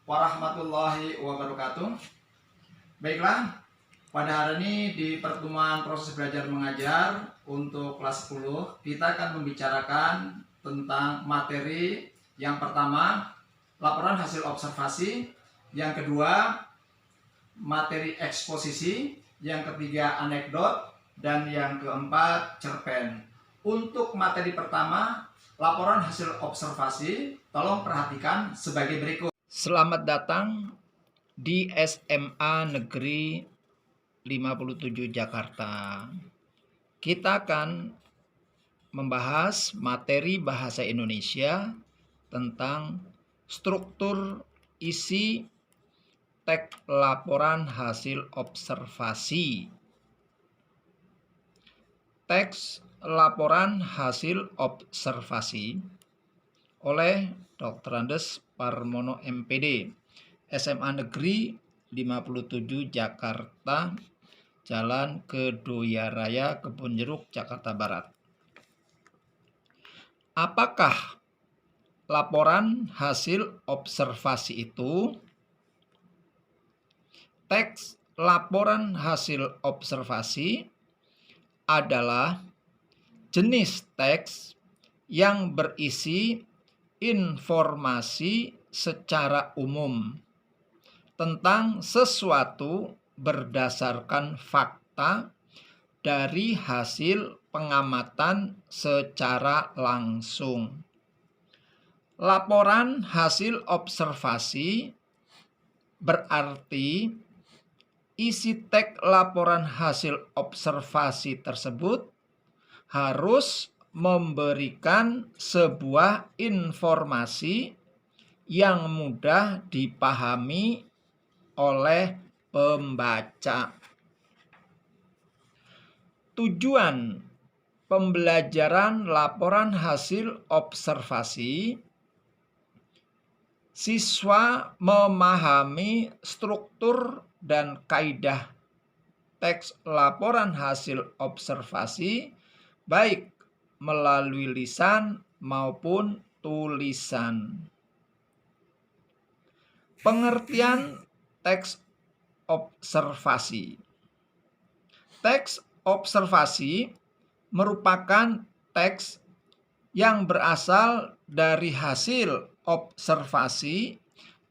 warahmatullahi wabarakatuh. Baiklah, pada hari ini di pertemuan proses belajar mengajar untuk kelas 10 kita akan membicarakan tentang materi yang pertama, laporan hasil observasi, yang kedua, materi eksposisi, yang ketiga, anekdot, dan yang keempat, cerpen. Untuk materi pertama, laporan hasil observasi, tolong perhatikan sebagai berikut. Selamat datang di SMA Negeri 57 Jakarta. Kita akan membahas materi bahasa Indonesia tentang struktur isi teks laporan hasil observasi. Teks laporan hasil observasi oleh Dr. Andes Parmono MPD, SMA Negeri 57 Jakarta, Jalan Kedoya Raya, Kebun Jeruk, Jakarta Barat. Apakah laporan hasil observasi itu? Teks laporan hasil observasi adalah jenis teks yang berisi informasi secara umum tentang sesuatu berdasarkan fakta dari hasil pengamatan secara langsung. Laporan hasil observasi berarti isi teks laporan hasil observasi tersebut harus memberikan sebuah informasi yang mudah dipahami oleh pembaca. Tujuan pembelajaran laporan hasil observasi: siswa memahami struktur dan kaidah teks laporan hasil observasi baik melalui lisan maupun tulisan. Pengertian teks observasi. Teks observasi merupakan teks yang berasal dari hasil observasi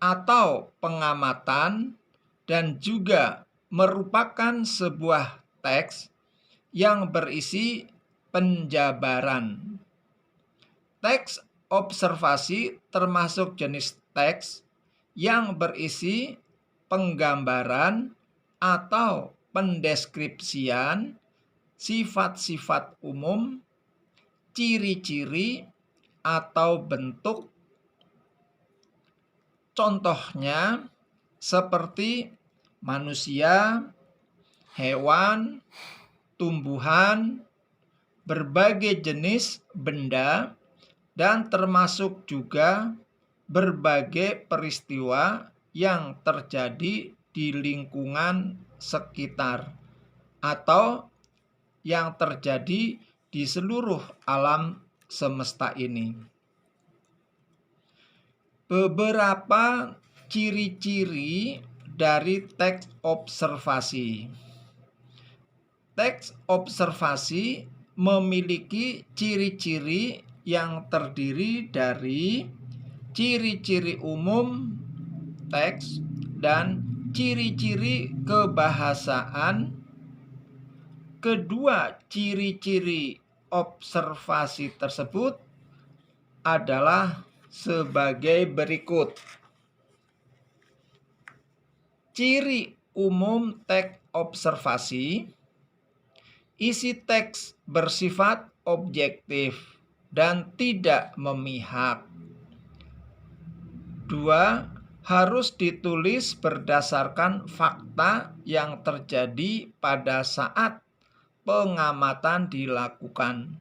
atau pengamatan dan juga merupakan sebuah teks yang berisi penjabaran. Teks observasi termasuk jenis teks yang berisi penggambaran atau pendeskripsian sifat-sifat umum, ciri-ciri atau bentuk. Contohnya seperti manusia, hewan, tumbuhan, berbagai jenis benda, dan termasuk juga berbagai peristiwa yang terjadi di lingkungan sekitar atau yang terjadi di seluruh alam semesta ini. Beberapa ciri-ciri dari teks observasi. Teks observasi memiliki ciri-ciri yang terdiri dari ciri-ciri umum teks dan ciri-ciri kebahasaan. Kedua ciri-ciri observasi tersebut adalah sebagai berikut. Ciri umum teks observasi: isi teks bersifat objektif dan tidak memihak. 2. Harus ditulis berdasarkan fakta yang terjadi pada saat pengamatan dilakukan.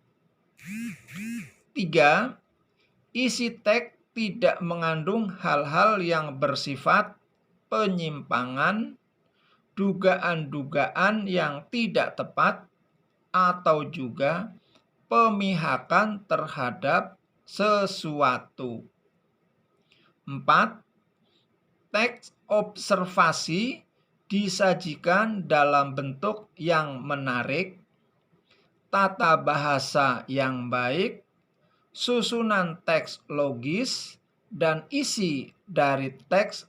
3. Isi teks tidak mengandung hal-hal yang bersifat penyimpangan, dugaan-dugaan yang tidak tepat, atau juga pemihakan terhadap sesuatu. 4. teks observasi disajikan dalam bentuk yang menarik, tata bahasa yang baik, susunan teks logis, dan isi dari teks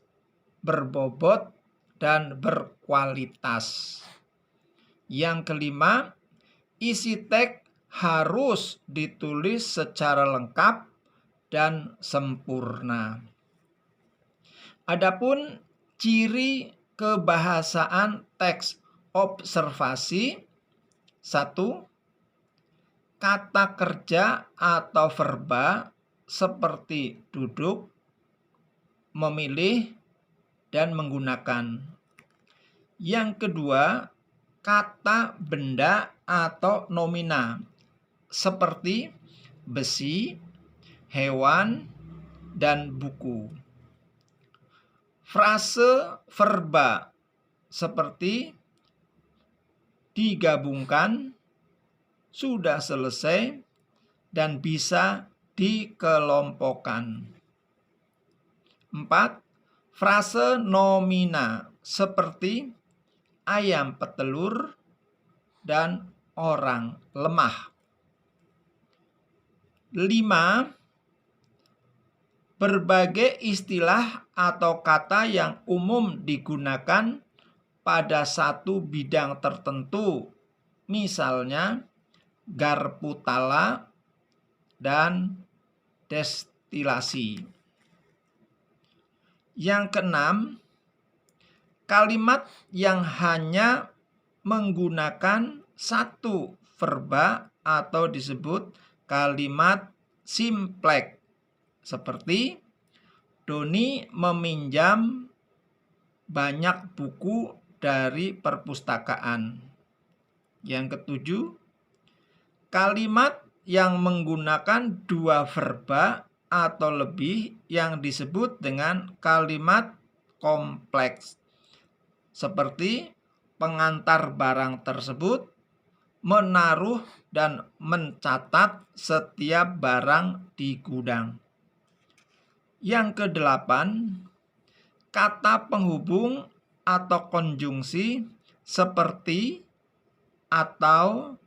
berbobot dan berkualitas. Yang kelima, isi teks harus ditulis secara lengkap dan sempurna. Adapun ciri kebahasaan teks observasi: 1. Kata kerja atau verba seperti duduk, memilih, dan menggunakan. Yang kedua, kata benda atau nomina seperti besi, hewan, dan buku. Frase verba seperti digabungkan, sudah selesai, dan bisa dikelompokkan. 4. Frase nomina seperti ayam petelur dan orang lemah. 5. Berbagai istilah atau kata yang umum digunakan pada satu bidang tertentu, misalnya garpu tala dan destilasi. Yang keenam, kalimat yang hanya menggunakan satu verba atau disebut kalimat simpleks, seperti Doni meminjam banyak buku dari perpustakaan. Yang ketujuh, kalimat yang menggunakan dua verba atau lebih yang disebut dengan kalimat kompleks, seperti pengantar barang tersebut, menaruh dan mencatat setiap barang di gudang. Yang kedelapan, kata penghubung atau konjungsi seperti atau,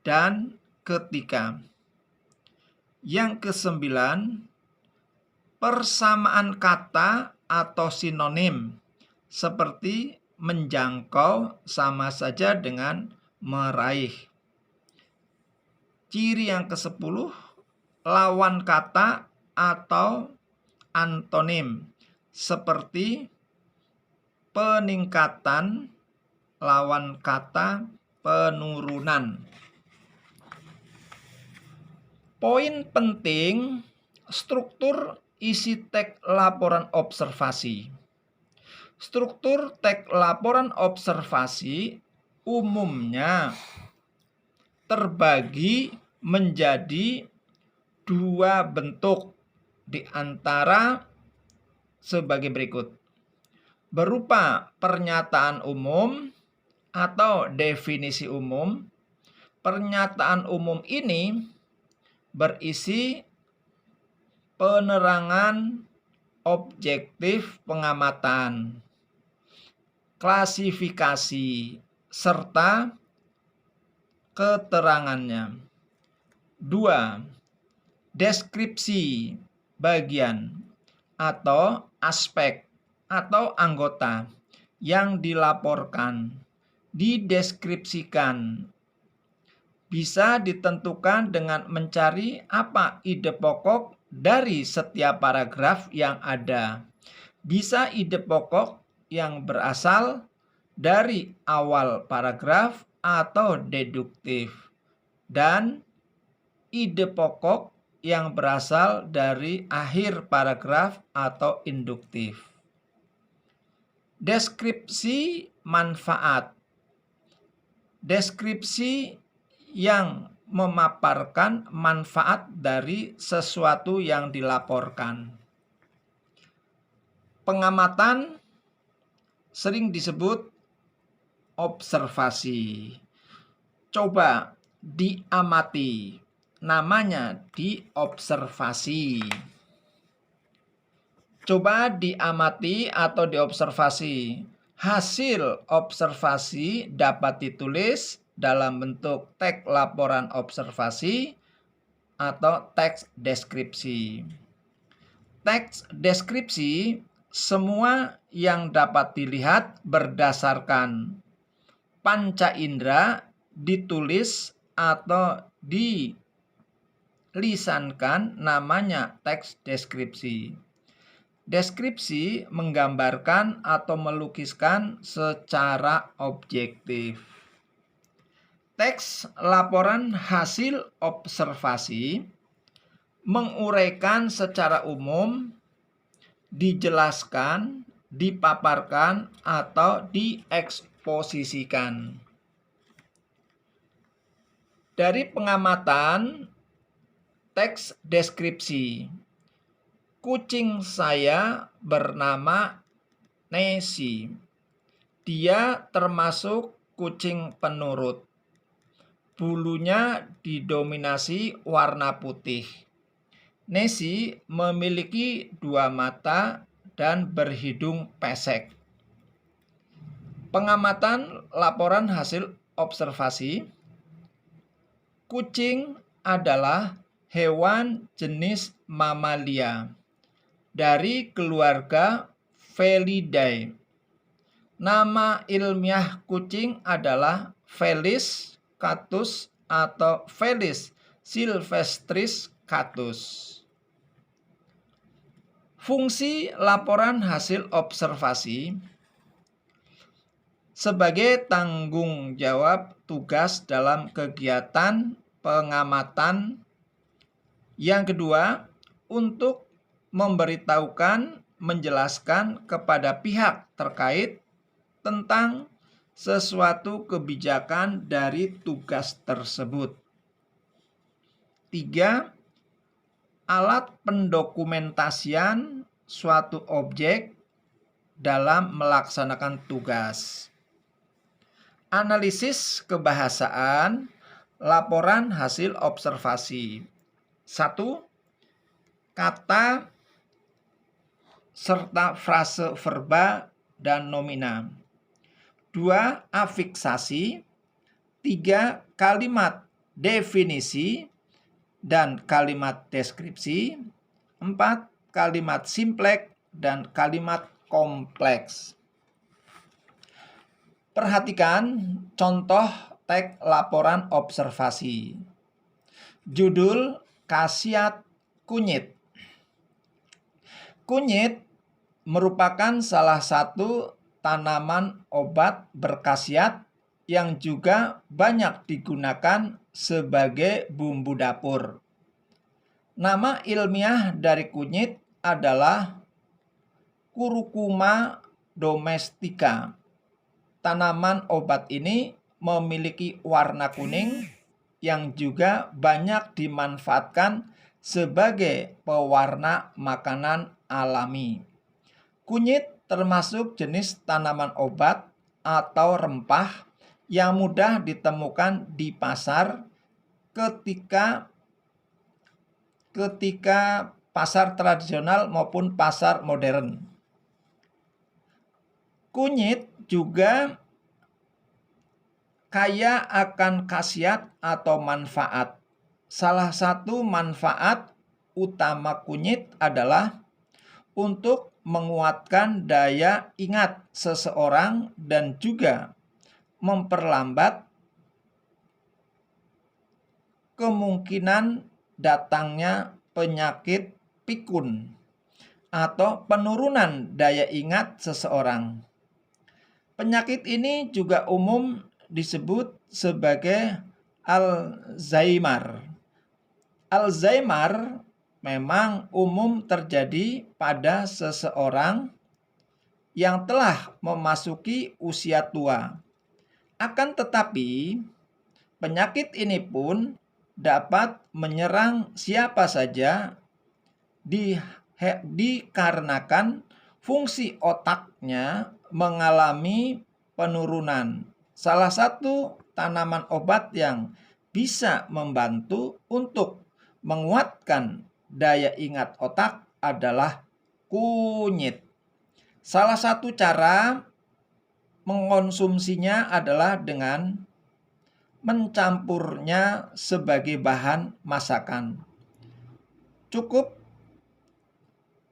dan ketika. Yang kesembilan, persamaan kata atau sinonim seperti menjangkau sama saja dengan meraih. Ciri yang ke-10, lawan kata atau antonim seperti peningkatan, lawan kata penurunan. Poin penting struktur isi teks laporan observasi. Struktur teks laporan observasi umumnya terbagi menjadi dua bentuk, di antara sebagai berikut: berupa pernyataan umum atau definisi umum. Pernyataan umum ini berisi penerangan objektif pengamatan, klasifikasi, serta keterangannya. 2. Deskripsi bagian atau aspek atau anggota yang dilaporkan, dideskripsikan. Bisa ditentukan dengan mencari apa ide pokok dari setiap paragraf yang ada. Bisa ide pokok yang berasal dari awal paragraf atau deduktif, dan ide pokok yang berasal dari akhir paragraf atau induktif. Deskripsi manfaat. Deskripsi yang memaparkan manfaat dari sesuatu yang dilaporkan. Pengamatan sering disebut observasi. Coba diamati, namanya diobservasi. Coba diamati atau diobservasi. Hasil observasi dapat ditulis dalam bentuk teks laporan observasi atau teks deskripsi. Teks deskripsi semua yang dapat dilihat berdasarkan panca indera ditulis atau dilisankan, namanya teks deskripsi. Deskripsi menggambarkan atau melukiskan secara objektif. Teks laporan hasil observasi menguraikan secara umum, dijelaskan, dipaparkan, atau dieksposisikan. Dari pengamatan teks deskripsi, kucing saya bernama Nessie. Dia termasuk kucing penurut. Bulunya didominasi warna putih. Nessie memiliki 2 mata dan berhidung pesek. Pengamatan laporan hasil observasi. Kucing adalah hewan jenis mamalia dari keluarga Felidae. Nama ilmiah kucing adalah Felis catus atau Felis silvestris catus. Fungsi laporan hasil observasi sebagai tanggung jawab tugas dalam kegiatan pengamatan. Yang kedua, untuk memberitahukan, menjelaskan kepada pihak terkait tentang sesuatu kebijakan dari tugas tersebut. 3. Alat pendokumentasian suatu objek dalam melaksanakan tugas. Analisis kebahasaan laporan hasil observasi. 1. Kata serta frase verba dan nomina. 2. Afiksasi. 3. Kalimat definisi dan kalimat deskripsi. 4. Kalimat simpleks dan kalimat kompleks. Perhatikan contoh teks laporan observasi. Judul khasiat kunyit. Kunyit merupakan salah satu tanaman obat berkhasiat yang juga banyak digunakan sebagai bumbu dapur. Nama ilmiah dari kunyit adalah Curcuma domestica. Tanaman obat ini memiliki warna kuning yang juga banyak dimanfaatkan sebagai pewarna makanan alami. Kunyit termasuk jenis tanaman obat atau rempah yang mudah ditemukan di pasar ketika pasar tradisional maupun pasar modern. Kunyit juga kaya akan khasiat atau manfaat. Salah satu manfaat utama kunyit adalah untuk menguatkan daya ingat seseorang dan juga memperlambat kemungkinan datangnya penyakit pikun atau penurunan daya ingat seseorang. Penyakit ini juga umum disebut sebagai Alzheimer. Alzheimer memang umum terjadi pada seseorang yang telah memasuki usia tua. Akan tetapi, penyakit ini pun dapat menyerang siapa saja dikarenakan fungsi otaknya mengalami penurunan. Salah satu tanaman obat yang bisa membantu untuk menguatkan daya ingat otak adalah kunyit. Salah satu cara mengkonsumsinya adalah dengan mencampurnya sebagai bahan masakan. Cukup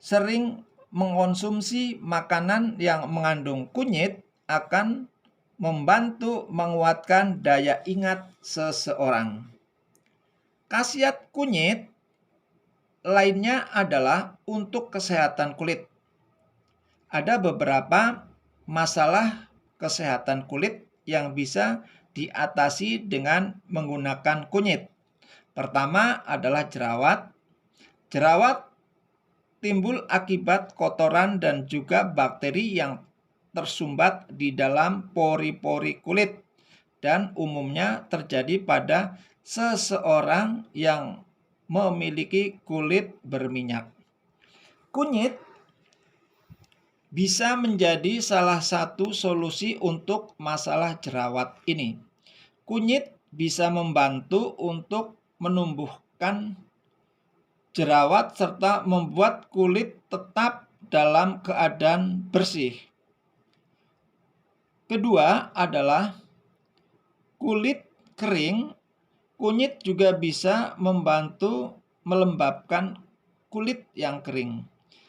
sering mengkonsumsi makanan yang mengandung kunyit akan membantu menguatkan daya ingat seseorang. Khasiat kunyit lainnya adalah untuk kesehatan kulit. Ada beberapa masalah kesehatan kulit yang bisa diatasi dengan menggunakan kunyit. Pertama adalah jerawat. Jerawat timbul akibat kotoran dan juga bakteri yang tersumbat di dalam pori-pori kulit dan umumnya terjadi pada seseorang yang memiliki kulit berminyak. Kunyit bisa menjadi salah satu solusi untuk masalah jerawat ini. Kunyit bisa membantu untuk menumbuhkan jerawat serta membuat kulit tetap dalam keadaan bersih. Kedua adalah kulit kering. Kunyit juga bisa membantu melembabkan kulit yang kering.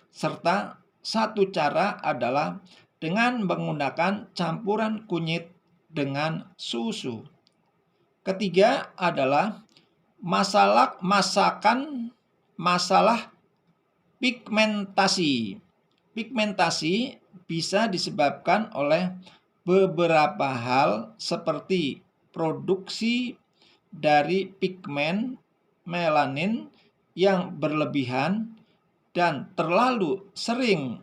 Serta satu cara adalah dengan menggunakan campuran kunyit dengan susu. Ketiga adalah masalah pigmentasi. Pigmentasi bisa disebabkan oleh beberapa hal seperti produksi dari pigmen melanin yang berlebihan dan terlalu sering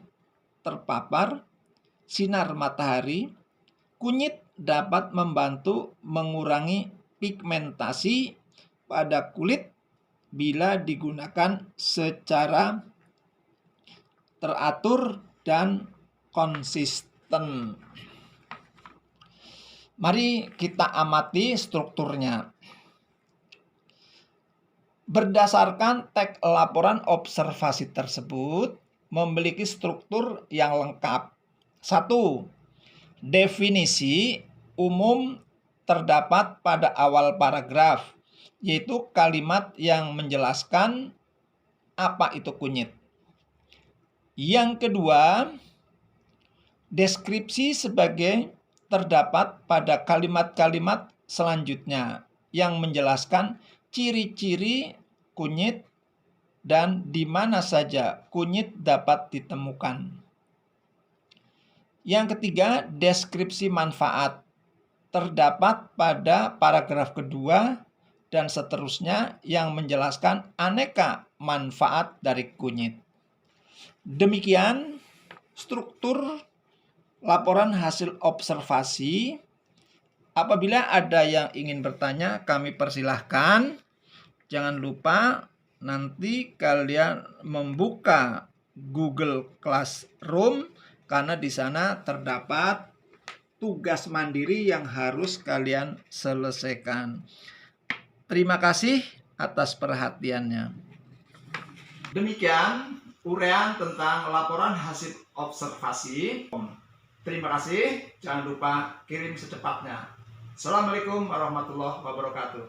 terpapar sinar matahari. Kunyit dapat membantu mengurangi pigmentasi pada kulit bila digunakan secara teratur dan konsisten. Mari kita amati strukturnya. Berdasarkan teks laporan observasi tersebut memiliki struktur yang lengkap. 1. Definisi umum terdapat pada awal paragraf, yaitu kalimat yang menjelaskan apa itu kunyit. Yang kedua, deskripsi sebagai terdapat pada kalimat-kalimat selanjutnya yang menjelaskan ciri-ciri kunyit dan di mana saja kunyit dapat ditemukan. Yang ketiga, deskripsi manfaat terdapat pada paragraf kedua dan seterusnya yang menjelaskan aneka manfaat dari kunyit. Demikian struktur laporan hasil observasi. Apabila ada yang ingin bertanya, kami persilahkan. Jangan lupa nanti kalian membuka Google Classroom karena di sana terdapat tugas mandiri yang harus kalian selesaikan. Terima kasih atas perhatiannya. Demikian uraian tentang laporan hasil observasi. Terima kasih. Jangan lupa kirim secepatnya. Assalamualaikum warahmatullahi wabarakatuh.